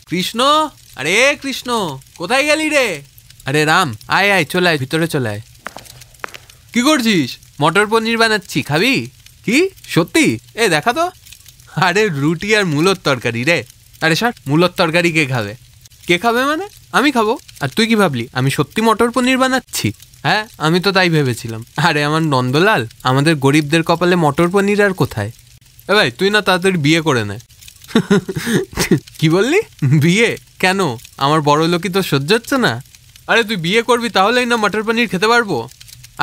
কৃষ্ণ, আরে কৃষ্ণ, কোথায় গেলি রে? আরে রাম, আয় আয়, চলে আয়, ভিতরে চলে আয়। কি করছিস? মটর পনির বানাচ্ছি, খাবি? কি সত্যি? এ দেখা তো। আরে রুটি আর মূলোর তরকারি রে। আরে স্যার, মূলোর তরকারি কে খাবে? কে খাবে মানে? আমি খাবো। আর তুই কি ভাবলি আমি সত্যি মটর পনির বানাচ্ছি? হ্যাঁ, আমি তো তাই ভেবেছিলাম। আরে আমার নন্দলাল, আমাদের গরিবদের কপালে মটর পনির আর কোথায়? এ ভাই, তুই না তাড়াতাড়ি বিয়ে করে নে। কি বললি? বিয়ে কেন? আমার বড় লোকই তো সহ্য হচ্ছে না। আরে তুই বিয়ে করবি তাহলেই না মটর পনির খেতে পারবো।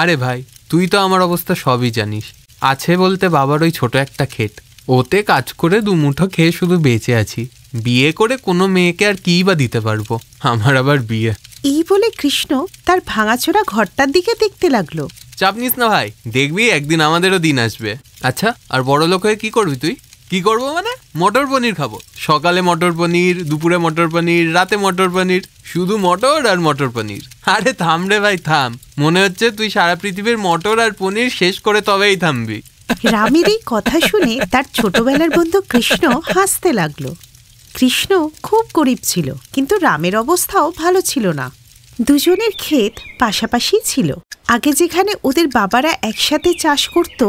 আরে ভাই, তুই তো আমার অবস্থা সবই জানিস। আছে বলতে বাবার ওই ছোট একটা ক্ষেত, ওতে কাজ করে দুমুঠো খেয়ে শুধু বেঁচে আছি। বিয়ে করে কোনো মেয়েকে আর কী বা দিতে পারবো? আমার আবার বিয়ে। এই বলে কৃষ্ণ তার ভাঙাচোরা ঘরটার দিকে দেখতে লাগলো। চাপ নিস না ভাই, দেখবি একদিন আমাদেরও দিন আসবে। আচ্ছা, আর বড় লোক হয়ে কি করবি তুই? কি করবো মানে? মটর পনির খাবো। সকালে মটর পনির, দুপুরে মটর পনির, রাতে মটর পনির, শুধু মটর আর মটর পনির। আরে থাম রে ভাই থাম, মনে হচ্ছে তুই সারা পৃথিবীর মটর আর পনির শেষ করে তবেই থামবি। রামের এই কথা শুনে তার ছোটবেলার বন্ধু কৃষ্ণ হাসতে লাগলো। কৃষ্ণ খুব গরিব ছিল, কিন্তু রামের অবস্থাও ভালো ছিল না। দুজনের ক্ষেত পাশাপাশি ছিল। আগে যেখানে ওদের বাবারা একসাথে চাষ করত,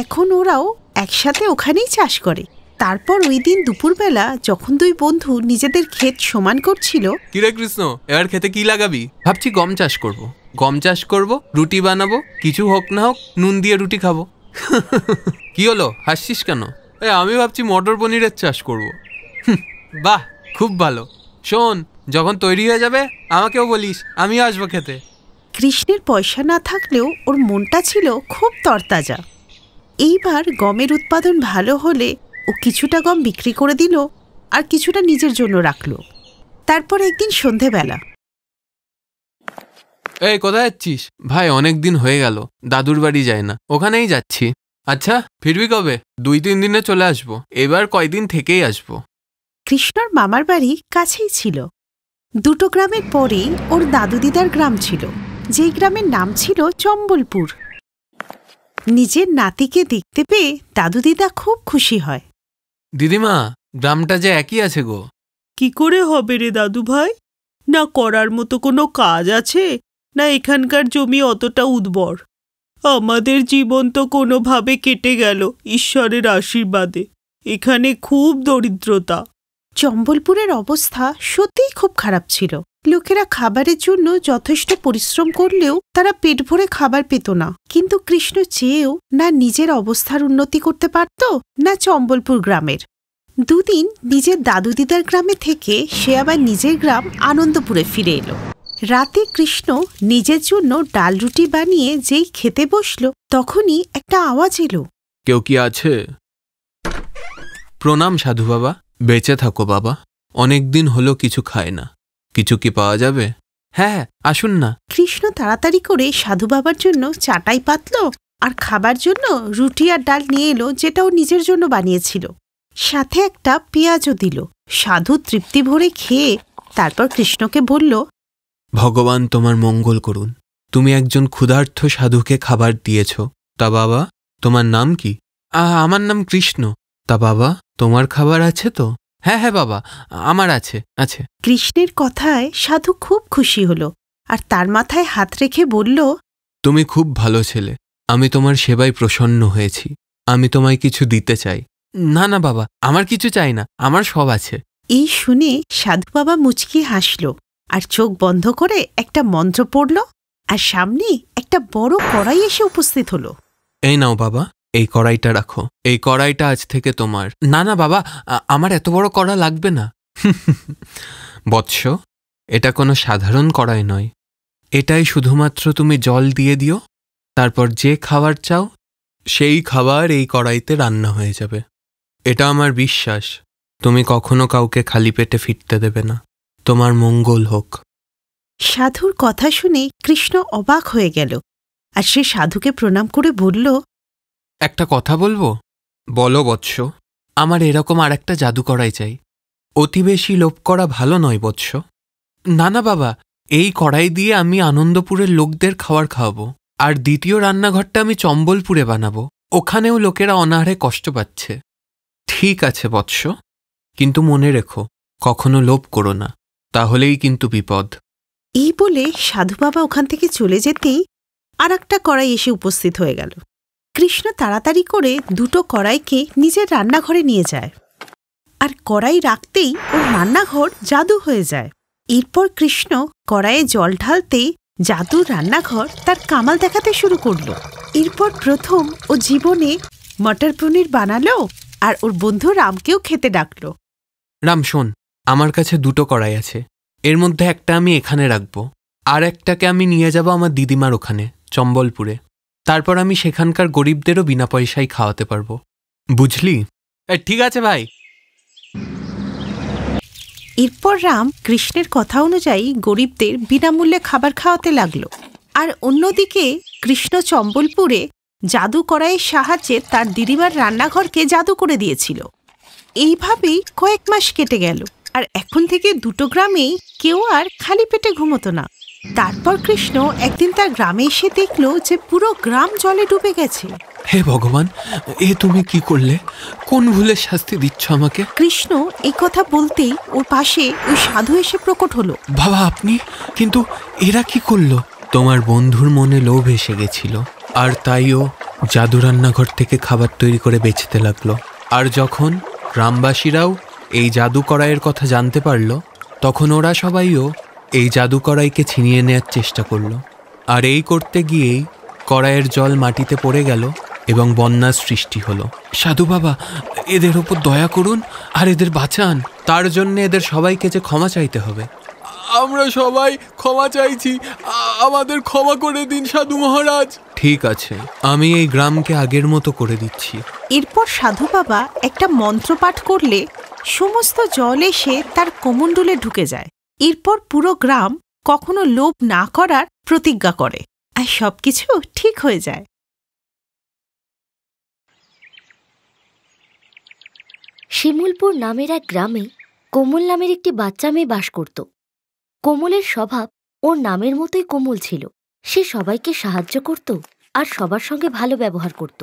এখন ওরাও একসাথে ওখানেই চাষ করে। তারপর ওই দিন দুপুরবেলা যখন দুই বন্ধু নিজেদের ক্ষেত সমান করছিল। কিরে কৃষ্ণ, এবার খেতে কি লাগাবি? ভাবছি গম চাষ করব। গম চাষ করব, রুটি বানাবো, কিছু হোক না হোক নুন দিয়ে রুটি খাবো। কি হলো, হাসছিস কেন? আমি ভাবছি মটর পনিরের চাষ করব। বাহ, খুব ভালো। শোন, যখন তৈরি হয়ে যাবে আমাকেও বলিস, আমিও আসবো খেতে। কৃষ্ণের পয়সা না থাকলেও ওর মনটা ছিল খুব তরতাজা। এইবার গমের উৎপাদন ভালো হলে ও কিছুটা গম বিক্রি করে দিল, আর কিছুটা নিজের জন্য রাখলো। তারপর একদিন সন্ধেবেলা। এই কোথায় যাচ্ছিস? ভাই অনেক দিন হয়ে গেল দাদুর বাড়ি যায় না, ওখানেই যাচ্ছি। আচ্ছা, ফিরবি কবে? 2-3 দিনে চলে আসবো, এবার কয়দিন থেকেই আসবো। কৃষ্ণর মামার বাড়ি কাছেই ছিল। 2 গ্রামের পরেই ওর দাদু দিদার গ্রাম ছিল, যেই গ্রামের নাম ছিল চম্বলপুর। নিজের নাতিকে দেখতে পেয়ে দাদু দিদা খুব খুশি হয়। দিদিমা, গ্রামটা যে একই আছে গো। কি করে হবে রে দাদু ভাই? না করার মতো কোনো কাজ আছে, না এখানকার জমি অতটা উর্বর। আমাদের জীবন তো কোনোভাবে কেটে গেল ঈশ্বরের আশীর্বাদে। এখানে খুব দরিদ্রতা। চম্বলপুরের অবস্থা সত্যিই খুব খারাপ ছিল। লোকেরা খাবারের জন্য যথেষ্ট পরিশ্রম করলেও তারা পেট ভরে খাবার পেত না। কিন্তু কৃষ্ণ চেয়েও না নিজের অবস্থার উন্নতি করতে পারত, না চম্বলপুর গ্রামের। 2 দিন নিজের দাদু দিদার গ্রামে থেকে সে আবার নিজের গ্রাম আনন্দপুরে ফিরে এলো। রাতে কৃষ্ণ নিজের জন্য ডাল রুটি বানিয়ে যেই খেতে বসল, তখনই একটা আওয়াজ এলো। কেউ কি আছে? প্রণাম সাধু বাবা। বেঁচে থাকো বাবা, অনেক দিন হলো কিছু খায় না। কিছু কি পাওয়া যাবে? হ্যাঁ, আসুন না। কৃষ্ণ তাড়াতাড়ি করে সাধু বাবার জন্য চাটাই পাতল আর খাবার জন্য রুটি আর ডাল নিয়ে এলো, যেটা ও নিজের জন্য বানিয়েছিল। সাথে একটা পেঁয়াজও দিল। সাধু তৃপ্তি ভরে খেয়ে তারপর কৃষ্ণকে বলল, ভগবান তোমার মঙ্গল করুন। তুমি একজন ক্ষুধার্ত সাধুকে খাবার দিয়েছ। তা বাবা, তোমার নাম কি? আমার নাম কৃষ্ণ। তা বাবা, তোমার খাবার আছে তো? হ্যাঁ হ্যাঁ বাবা, আমার আছে আছে। কৃষ্ণের কথায় সাধু খুব খুশি হলো আর তার মাথায় হাত রেখে বলল, তুমি খুব ভালো ছেলে, আমি তোমার সেবায় প্রসন্ন হয়েছি। আমি তোমায় কিছু দিতে চাই। না না বাবা, আমার কিছু চাই না, আমার সব আছে। এই শুনে সাধু বাবা মুচকি হাসল আর চোখ বন্ধ করে একটা মন্ত্র পড়ল, আর সামনে একটা বড় কড়াই এসে উপস্থিত হলো। এই নাও বাবা, এই কড়াইটা রাখো। এই কড়াইটা আজ থেকে তোমার। না না বাবা, আমার এত বড় কড়া লাগবে না। বৎস, এটা কোনো সাধারণ কড়াই নয়। এটাই শুধুমাত্র তুমি জল দিয়ে দিও, তারপর যে খাবার চাও সেই খাবার এই কড়াইতে রান্না হয়ে যাবে। এটা আমার বিশ্বাস, তুমি কখনো কাউকে খালি পেটে ফিরতে দেবে না। তোমার মঙ্গল হোক। সাধুর কথা শুনে কৃষ্ণ অবাক হয়ে গেল আর সে সাধুকে প্রণাম করে বলল, একটা কথা বলবো? বলো বৎস। আমার এরকম আর একটা জাদু কড়াই চাই। অতি বেশি লোভ করা ভালো নয় বৎস। না না বাবা, এই কড়াই দিয়ে আমি আনন্দপুরের লোকদের খাবার খাওয়াবো, আর দ্বিতীয় রান্নাঘরটা আমি চম্বলপুরে বানাবো। ওখানেও লোকেরা অনাহারে কষ্ট পাচ্ছে। ঠিক আছে বৎস, কিন্তু মনে রেখো, কখনো লোভ করো না, তাহলেই কিন্তু বিপদ। এই বলে সাধু বাবা ওখান থেকে চলে যেতেই আর একটা কড়াই এসে উপস্থিত হয়ে গেল। কৃষ্ণ তাড়াতাড়ি করে দুটো কড়াইকে নিজের রান্নাঘরে নিয়ে যায়, আর কড়াই রাখতেই ওর রান্নাঘর জাদু হয়ে যায়। এরপর কৃষ্ণ কড়াইয়ে জল ঢালতেই জাদুর রান্নাঘর তার কামাল দেখাতে শুরু করলো। এরপর প্রথম ও জীবনে মটর পনির বানালো আর ওর বন্ধু রামকেও খেতে ডাকলো। রাম শোন, আমার কাছে দুটো কড়াই আছে, এর মধ্যে একটা আমি এখানে রাখবো, আর একটাকে আমি নিয়ে যাব আমার দিদিমার ওখানে চম্বলপুরে। তারপর আমি সেখানকার গরিবদেরও বিনা পয়সায় খাওয়াতে পারবো, বুঝলি? ঠিক আছে ভাই। এরপর রাম কৃষ্ণের কথা অনুযায়ী গরিবদের বিনামূল্যে খাবার খাওয়াতে লাগলো, আর অন্যদিকে কৃষ্ণ চম্বলপুরে জাদু কড়াইয়ের সাহায্যে তার দিদিমার রান্নাঘরকে জাদু করে দিয়েছিল। এইভাবেই কয়েক মাস কেটে গেল, আর এখন থেকে দুটো গ্রামেই কেউ আর খালি পেটে ঘুমতো না। তারপর কৃষ্ণ একদিন তার গ্রামে এসে দেখল যে পুরো গ্রাম জলে ডুবে গেছে। হে ভগবান, এ তুমি কি করলে? কোন ভুলের শাস্তি দিচ্ছ আমাকে? কৃষ্ণ এই কথা বলতেই ওর পাশে ওই সাধু এসে প্রকট হলো। বাবা আপনি? কিন্তু এরা কি করলো? তোমার বন্ধুর মনে লোভ এসে গেছিল, আর তাইও জাদু রান্নাঘর থেকে খাবার তৈরি করে বেচতে লাগলো। আর যখন গ্রামবাসীরাও এই জাদু কড়াইয়ের কথা জানতে পারল, তখন ওরা সবাইও এই জাদু কড়াইকে ছিনিয়ে নেওয়ার চেষ্টা করলো। আর এই করতে গিয়েই কড়াইয়ের জল মাটিতে পড়ে গেল এবং বন্যার সৃষ্টি হলো। সাধু বাবা, এদের ওপর দয়া করুন আর এদের বাঁচান। তার জন্য এদের সবাইকে যে ক্ষমা চাইতে হবে। আমরা সবাই ক্ষমা চাইছি, আমাদের ক্ষমা করে দিন সাধু মহারাজ। ঠিক আছে, আমি এই গ্রামকে আগের মতো করে দিচ্ছি। এরপর সাধু বাবা একটা মন্ত্র পাঠ করলে সমস্ত জল এসে তার কমণ্ডলে ঢুকে যায়। এরপর পুরো গ্রাম কখনো লোভ না করার প্রতিজ্ঞা করে, আর সবকিছু ঠিক হয়ে যায়। শিমুলপুর নামের এক গ্রামে কোমল নামের একটি বাচ্চা মেয়ে বাস করত। কোমলের স্বভাব ওর নামের মতোই কোমল ছিল। সে সবাইকে সাহায্য করত আর সবার সঙ্গে ভালো ব্যবহার করত।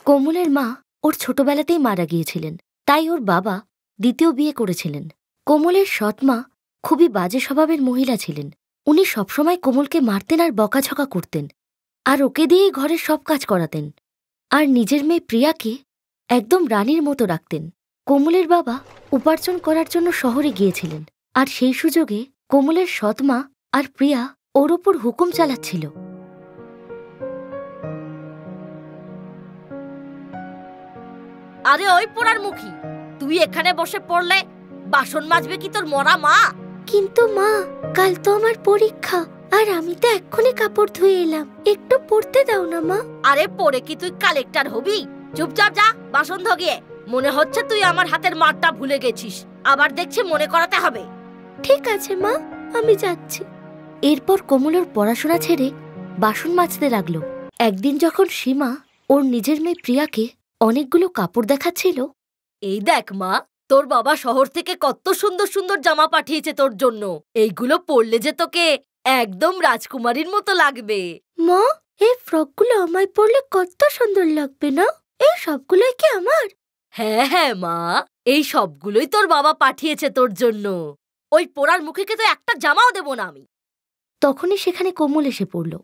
কোমলের মা ওর ছোটবেলাতেই মারা গিয়েছিলেন, তাই ওর বাবা দ্বিতীয় বিয়ে করেছিলেন। কোমলের সৎ মা খুবই বাজে স্বভাবের মহিলা ছিলেন। উনি সবসময় কোমলকে মারতেন আর বকাঝকা করতেন, আর ওকে দিয়েই ঘরের সব কাজ করাতেন। আর নিজের মেয়ে প্রিয়াকে একদম রানীর মতো রাখতেন। কোমলের বাবা উপার্জন করার জন্য শহরে গিয়েছিলেন, আর সেই সুযোগে কোমলের সৎ মা আর প্রিয়া ওর ওপর হুকুম চালাচ্ছিল। আরে ওই পোড়ার মুখী, তুই এখানে বসে পড়লে বাসন মাজবে কি তোর মরা মা? কিন্তু মা, কাল তো আমার পরীক্ষা, আর আমি তো এক্ষুনি কাপড় ধুয়ে এলাম, একটু পড়তে দাও না মা। আরে পড়ে কি তুই কালেক্টর হবি? চুপচাপ যা বাসন ধো গিয়ে। মনে হচ্ছে তুই আমার হাতের মারটা ভুলে গেছিস, আবার দেখছি মনে করাতে হবে। ঠিক আছে মা, আমি যাচ্ছি। এরপর কোমলের পড়াশোনা ছেড়ে বাসন মাজতে লাগলো। একদিন যখন সীমা ওর নিজের মেয়ে প্রিয়াকে অনেকগুলো কাপড় দেখাচ্ছিল, এই দেখ মা, তোর বাবা শহর থেকে কত সুন্দর সুন্দর জামা পাঠিয়েছে তোর জন্য। এইগুলো পরলে যে তোকে একদম রাজকুমারীর মতো লাগবে। মা, এই ফ্রকগুলো আমায় পরলে কত সুন্দর লাগবে না? এই সবগুলোই কি আমার? হ্যাঁ হ্যাঁ মা, এই সবগুলোই তোর বাবা পাঠিয়েছে তোর জন্য। ওই পোড়ার মুখেকে তো একটা জামাও দেব না আমি। তখনই সেখানে কোমল এসে পড়ল।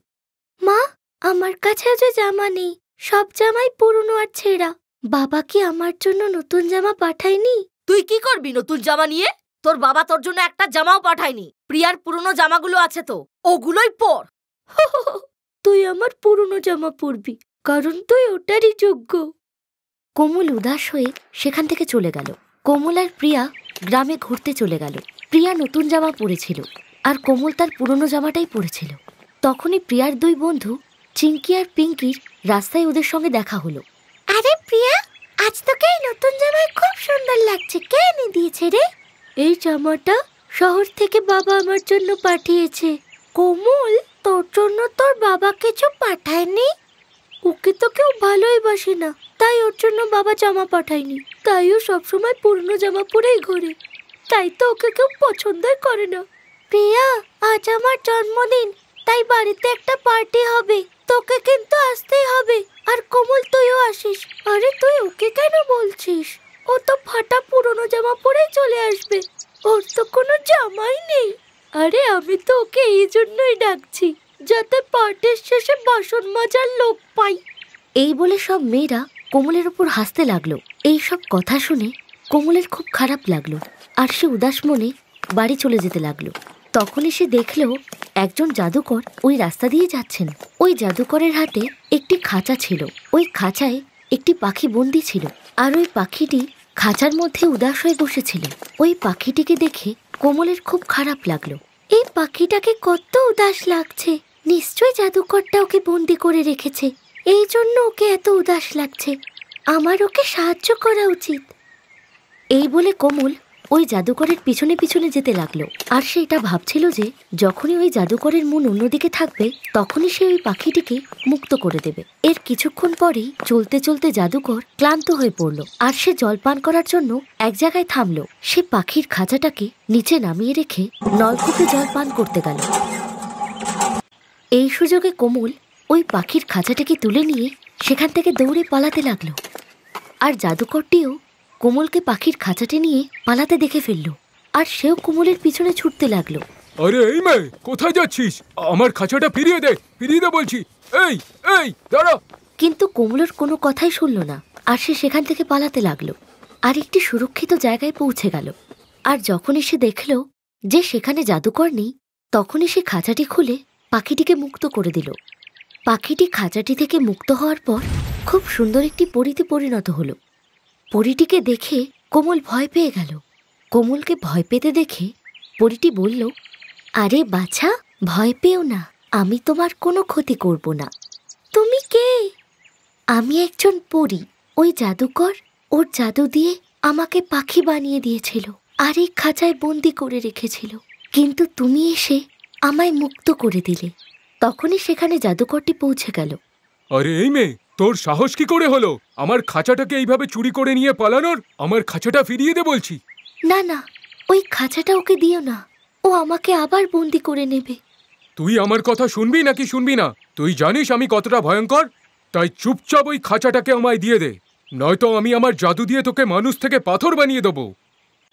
মা, আমার কাছে যে জামা নেই, সব জামাই পুরনো আর ছেঁড়া। বাবা কি আমার জন্য নতুন জামা পাঠায়নি? তুই কি করবি নতুন জামা নিয়ে? তোর বাবা তোর জন্য একটা জামাও পাঠায়নি। প্রিয়ার পুরনো জামাগুলো আছে তো, ওগুলোই পর। তুই আমার পুরনো জামা পরবি, কারণ তুই ওটারই যোগ্য। কোমল উদাস হয়ে সেখান থেকে চলে গেল। কোমল আর প্রিয়া গ্রামে ঘুরতে চলে গেল। প্রিয়া নতুন জামা পরেছিল, আর কোমল তার পুরনো জামাটাই পরেছিল। তখনই প্রিয়ার দুই বন্ধু চিঙ্কি আর পিঙ্কির রাস্তায় ওদের সঙ্গে দেখা হলো। আরে প্রিয়া, আজ তোকে এই নতুন জামায় খুব সুন্দর লাগছে, কে এনে দিয়েছে রে? এই জামাটা শহর থেকে বাবা আমার জন্য পাঠিয়েছে। কোমল, তোর জন্য তোর বাবা কিছু পাঠায়নি? ওকে তো কেউ ভালোই বাসে না, তাই ওর জন্য বাবা জামা পাঠায়নি। তাই ও সবসময় পুরনো জামা পরেই ঘোরে, তাই তো ওকে কেউ পছন্দই করে না। প্রিয়া, আজ আমার জন্মদিন, তাই বাড়িতে একটা পার্টি হবে, তোকে কিন্তু আসতেই হবে। আর কোমল, তুইও আসিস। আরে তুই ওকে কেন বলছিস? ও তো ফাটা পুরনো জামা পরেই চলে আসবে। ওর তো কোনো জামাই নেই। আরে আমি তো ওকে এই জন্যই ডাকছি, যাতে পার্টির শেষে বাসন মাজার লোক পাই। এই বলে সব মেয়েরা কোমলের উপর হাসতে লাগলো। এই সব কথা শুনে কোমলের খুব খারাপ লাগলো, আর সে উদাস মনে বাড়ি চলে যেতে লাগলো। তখনই সে দেখলো একজন জাদুকর ওই রাস্তা দিয়ে যাচ্ছেন। ওই জাদুকরের হাতে একটি খাঁচা ছিল। ওই খাঁচায় একটি পাখি বন্দি ছিল, আর ওই পাখিটি খাঁচার মধ্যে উদাস হয়ে বসেছিল। ওই পাখিটিকে দেখে কোমলের খুব খারাপ লাগলো। এই পাখিটাকে কত উদাস লাগছে, নিশ্চয়ই জাদুকরটা ওকে বন্দি করে রেখেছে, এই জন্য ওকে এত উদাস লাগছে। আমার ওকে সাহায্য করা উচিত। এই বলে কোমল ওই জাদুকরের পিছনে পিছনে যেতে লাগলো। আর সে এটা ভাবছিল যে যখনই ওই জাদুকরের মন অন্যদিকে থাকবে তখনই সে ওই পাখিটিকে মুক্ত করে দেবে। এর কিছুক্ষণ পরেই চলতে চলতে জাদুকর ক্লান্ত হয়ে পড়ল, আর সে জলপান করার জন্য এক জায়গায় থামলো। সে পাখির খাঁচাটাকে নিচে নামিয়ে রেখে নলকূপে জল পান করতে গেল। এই সুযোগে কোমল ওই পাখির খাঁচাটাকে তুলে নিয়ে সেখান থেকে দৌড়ে পালাতে লাগলো। আর জাদুকরটিও কোমলকে পাখির খাঁচাটি নিয়ে পালাতে দেখে ফেললো, আর সেও কোমলের পিছনে ছুটতে লাগলো। আরে এই মেয়ে, কোথায় যাচ্ছিস? আমার খাঁচাটা ফিরিয়ে দে বলছি। এই এই দাঁড়া। কিন্তু কোমলের কোনো কথাই শুনলো না, আর সে সেখান থেকে পালাতে লাগলো, আর একটি সুরক্ষিত জায়গায় পৌঁছে গেল। আর যখনই সে দেখলো যে সেখানে জাদুকর নেই, তখনই সে খাঁচাটি খুলে পাখিটিকে মুক্ত করে দিল। পাখিটি খাঁচাটি থেকে মুক্ত হওয়ার পর খুব সুন্দর একটি পরীতে পরিণত হলো। পরীটিকে দেখে কোমল ভয় পেয়ে গেল। কোমলকে ভয় পেতে দেখে পরীটি বলল, আরে বাছা, ভয় পেও না, আমি তোমার কোনো ক্ষতি করব না। তুমি কে? আমি একজন পরী। ওই জাদুকর ওর জাদু দিয়ে আমাকে পাখি বানিয়ে দিয়েছিল, আর এই খাঁচায় বন্দি করে রেখেছিল, কিন্তু তুমি এসে আমায় মুক্ত করে দিলে। তখনই সেখানে জাদুকরটি পৌঁছে গেল। আরে এই মেয়ে, তোর সাহস কি করে হলো আমার খাঁচাটাকে এইভাবে চুরি করে নিয়ে পালানোর? আমার খাঁচাটা ফিরিয়ে দে বলছি। না না, ওই খাঁচাটা ওকে দিও না, ও আমাকে আবার বন্দি করে নেবে। তুই আমার কথা শুনবি নাকি শুনবি না? তুই জানিস আমি কতটা ভয়ঙ্কর, তাই চুপচাপ ওই খাঁচাটাকে আমায় দিয়ে দে, নয়তো আমি আমার জাদু দিয়ে তোকে মানুষ থেকে পাথর বানিয়ে দেবো।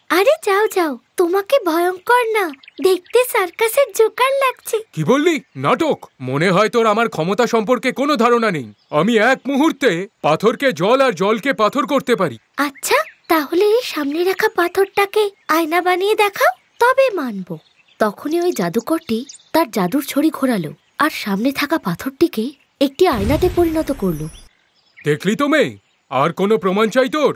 আরে যাও যাও, তোমাকে ভয়ঙ্কর না, দেখতে সার্কাসের জোকার লাগছে। কি বললি? নাটক? মনে হয় তোর আমার ক্ষমতা সম্পর্কে কোনো ধারণা নেই। আমি এক মুহূর্তে পাথরকে জল আর জলকে পাথর করতে পারি। আচ্ছা, তাহলে এই সামনে রাখা পাথরটাকে আয়না বানিয়ে দেখাও, তবে মানব। তখনই ওই জাদুকরটি তার জাদুর ছড়ি ঘোরালো, আর সামনে থাকা পাথরটিকে একটি আয়নাতে পরিণত করলো। দেখলি তো মেয়ে, আর কোনো প্রমাণ চাই তোর?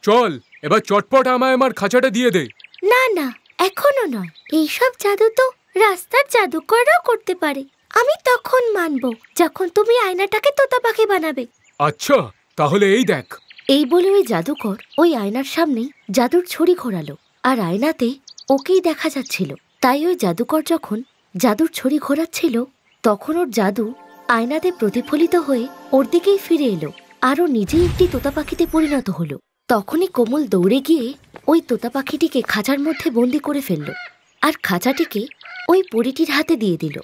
চল এবার চটপট আমায় আমার খাঁচাটা দিয়ে দে। না না, এখনো নয়, এইসব জাদু তো রাস্তার জাদুকররাও করতে পারে। আমি তখন মানব যখন তুমি আয়নাটাকে তোতা পাখি বানাবে। আচ্ছা, তাহলে এই দেখ। এই বলে ওই জাদুকর ওই আয়নার সামনে জাদুর ছড়ি ঘোরালো, আর আয়নাতে ওকেই দেখা যাচ্ছিল। তাই ওই জাদুকর যখন জাদুর ছড়ি ঘোরাচ্ছিল, তখন ওর জাদু আয়নাতে প্রতিফলিত হয়ে ওর দিকেই ফিরে এলো, আর ও নিজেই একটি তোতা পাখিতে পরিণত হলো। তখনই কোমল দৌড়ে গিয়ে ওই তোতা পাখিটিকে খাঁচার মধ্যে বন্দি করে ফেলল, আর খাঁচাটিকে ওই পরীটির হাতে দিয়ে দিল।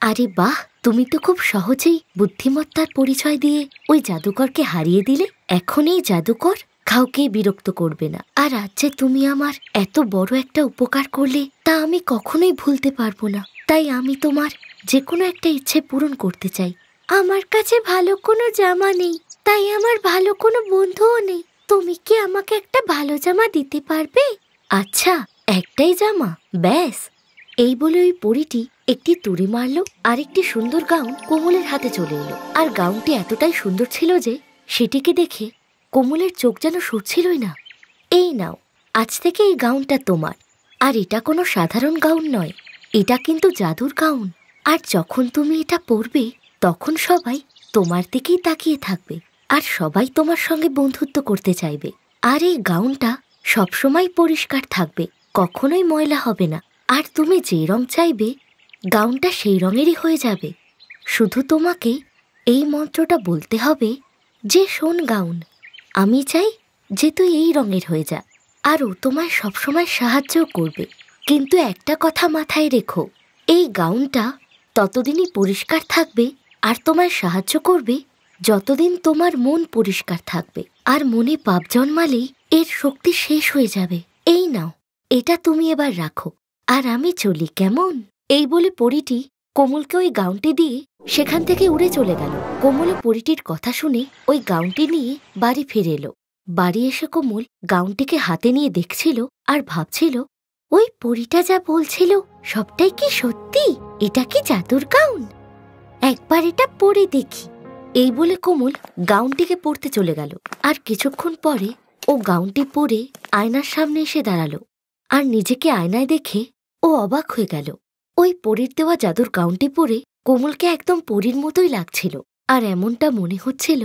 আরে বাহ, তুমি তো খুব সহজেই বুদ্ধিমত্তার পরিচয় দিয়ে ওই জাদুকরকে হারিয়ে দিলে। এখন এই জাদুকর কাউকেই বিরক্ত করবে না। আর আজ যে তুমি আমার এত বড় একটা উপকার করলে, তা আমি কখনোই ভুলতে পারবো না। তাই আমি তোমার যে কোনো একটা ইচ্ছে পূরণ করতে চাই। আমার কাছে ভালো কোনো জামা নেই, তাই আমার ভালো কোনো বন্ধুও নেই। তুমি কি আমাকে একটা ভালো জামা দিতে পারবে? আচ্ছা, একটাই জামা, ব্যাস। এই বলে ওই পরীটি একটি তুড়ি মারল, আর একটি সুন্দর গাউন কোমলের হাতে চলে এলো। আর গাউনটি এতটাই সুন্দর ছিল যে সেটিকে দেখে কোমলের চোখ যেন সরছিলই না। এই নাও, আজ থেকে এই গাউনটা তোমার। আর এটা কোনো সাধারণ গাউন নয়, এটা কিন্তু জাদুর গাউন। আর যখন তুমি এটা পরবে, তখন সবাই তোমার দিকেই তাকিয়ে থাকবে, আর সবাই তোমার সঙ্গে বন্ধুত্ব করতে চাইবে। আর এই গাউনটা সবসময় পরিষ্কার থাকবে, কখনোই ময়লা হবে না। আর তুমি যে রং চাইবে, গাউনটা সেই রঙেরই হয়ে যাবে। শুধু তোমাকে এই মন্ত্রটা বলতে হবে যে, শোন গাউন, আমি চাই যে তুই এই রঙের হয়ে যা। আর ও তোমায় সবসময় সাহায্য করবে। কিন্তু একটা কথা মাথায় রেখো, এই গাউনটা ততদিনই পরিষ্কার থাকবে আর তোমায় সাহায্য করবে যতদিন তোমার মন পরিষ্কার থাকবে। আর মনে পাপ জন্মালেই এর শক্তি শেষ হয়ে যাবে। এই নাও, এটা তুমি এবার রাখো, আর আমি চলি কেমন। এই বলে পরীটি কোমলকে ওই গাউনটি দিয়ে সেখান থেকে উড়ে চলে গেল। কোমল পরীটির কথা শুনে ওই গাউনটি নিয়ে বাড়ি ফিরে এলো। বাড়ি এসে কোমল গাউনটিকে হাতে নিয়ে দেখছিল আর ভাবছিল, ওই পরীটা যা বলছিল সবটাই কি সত্যি? এটা কি জাদুর গাউন? একবার এটা পরে দেখি। এই বলে কোমল গাউনটিকে পরতে চলে গেল। আর কিছুক্ষণ পরে ও গাউনটি পরে আয়নার সামনে এসে দাঁড়ালো। আর নিজেকে আয়নায় দেখে ও অবাক হয়ে গেল। ওই পরীর দেওয়া জাদুর গাউনটি পরে কোমলকে একদম পরীর মতোই লাগছিল। আর এমনটা মনে হচ্ছিল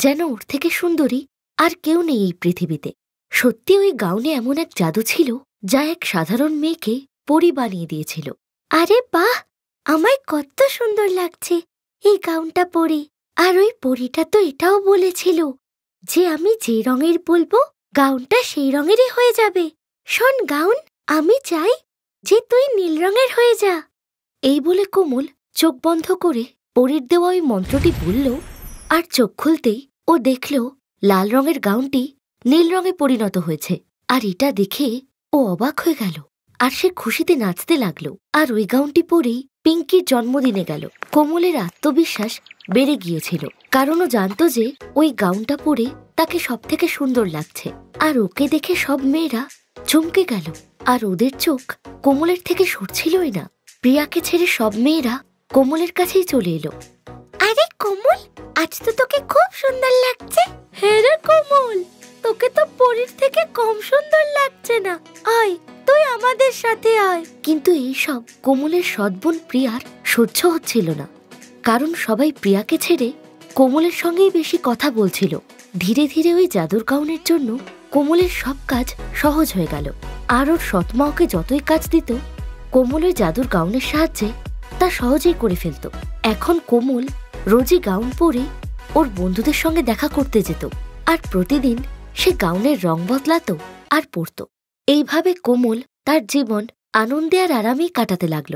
যেন ওর থেকে সুন্দরী আর কেউ নেই এই পৃথিবীতে। সত্যি ওই গাউনে এমন এক জাদু ছিল যা এক সাধারণ মেয়েকে পরী বানিয়ে দিয়েছিল। আরে বাহ, আমায় কত সুন্দর লাগছে এই গাউনটা পরে। আর ওই পরীটা তো এটাও বলেছিল যে আমি যে রঙের বলবো গাউনটা সেই রঙেরই হয়ে যাবে। শোন গাউন, আমি চাই যে তুই নীল রঙের হয়ে যা। এই বলে কোমল চোখ বন্ধ করে পরীর দেওয়া ওই মন্ত্রটি বলল, আর চোখ খুলতেই ও দেখল লাল রঙের গাউনটি নীল রঙে পরিণত হয়েছে। আর এটা দেখে ও অবাক হয়ে গেল আর সে খুশিতে নাচতে লাগলো। আর ওই গাউনটি পরেই পিঙ্কির জন্মদিনে গেল। কোমলের আত্মবিশ্বাস বেড়ে গিয়েছিল, কারণ ও জানত যে ওই গাউনটা পরে তাকে সবথেকে সুন্দর লাগছে। আর ওকে দেখে সব মেয়েরা চমকে গেল, আর ওদের চোখ কোমলের থেকে সরছিলই না। প্রিয়াকে ছেড়ে সব মেয়েরা কোমলের কাছেই চলে এলো। আরে কোমল, আজ তো তোকে খুব সুন্দর লাগছে। হ্যাঁ রে কোমল, তোকে তো পরীর থেকে কম সুন্দর লাগছে না। আয়, তুই আমাদের সাথে আয়। কিন্তু এইসব কোমলের সৎবোন প্রিয়ার সহ্য হচ্ছিল না, কারণ সবাই প্রিয়াকে ছেড়ে কোমলের সঙ্গেই বেশি কথা বলছিল। ধীরে ধীরে ওই জাদুর গাউনের জন্য কোমলের সব কাজ সহজ হয়ে গেল। আর ওর সৎমা ওকে যতই কাজ দিত, কোমলের জাদুর গাউনের সাহায্যে তা সহজেই করে ফেলত। এখন কোমল রোজই গাউন পরে ওর বন্ধুদের সঙ্গে দেখা করতে যেত, আর প্রতিদিন সে গাউনের রং বদলাত আর পরত। এইভাবে কোমল তার জীবন আনন্দে আর আরামেই কাটাতে লাগল।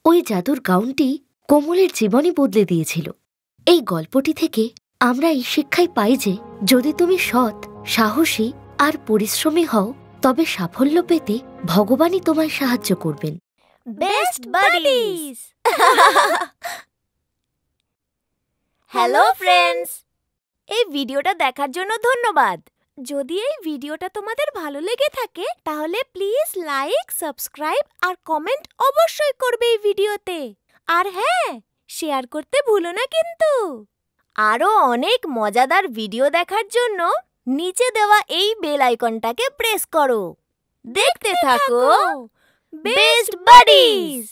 ওই জাদুর গাউনটি কোমলের জীবনই বদলে দিয়েছিল। এই গল্পটি থেকে আমরা এই শিক্ষাই পাই যে যদি তুমি সৎ, সাহসী আর পরিশ্রমী হও, তবে সাফল্য পেতে ভগবানই তোমায় সাহায্য করবেন। Best buddies. হ্যালো ফ্রেন্ডস, এই ভিডিওটা দেখার জন্য ধন্যবাদ। যদি এই ভিডিওটা তোমাদের ভালো লেগে থাকে তাহলে প্লিজ লাইক, সাবস্ক্রাইব আর কমেন্ট অবশ্যই করবে এই ভিডিওতে। আর হ্যাঁ, শেয়ার করতে ভুলো না কিন্তু। আরো অনেক মজাদার ভিডিও দেখার জন্য নিচে দেওয়া এই বেল আইকনটাকে প্রেস করো। দেখতে থাকো বেস্ট বাডিজ।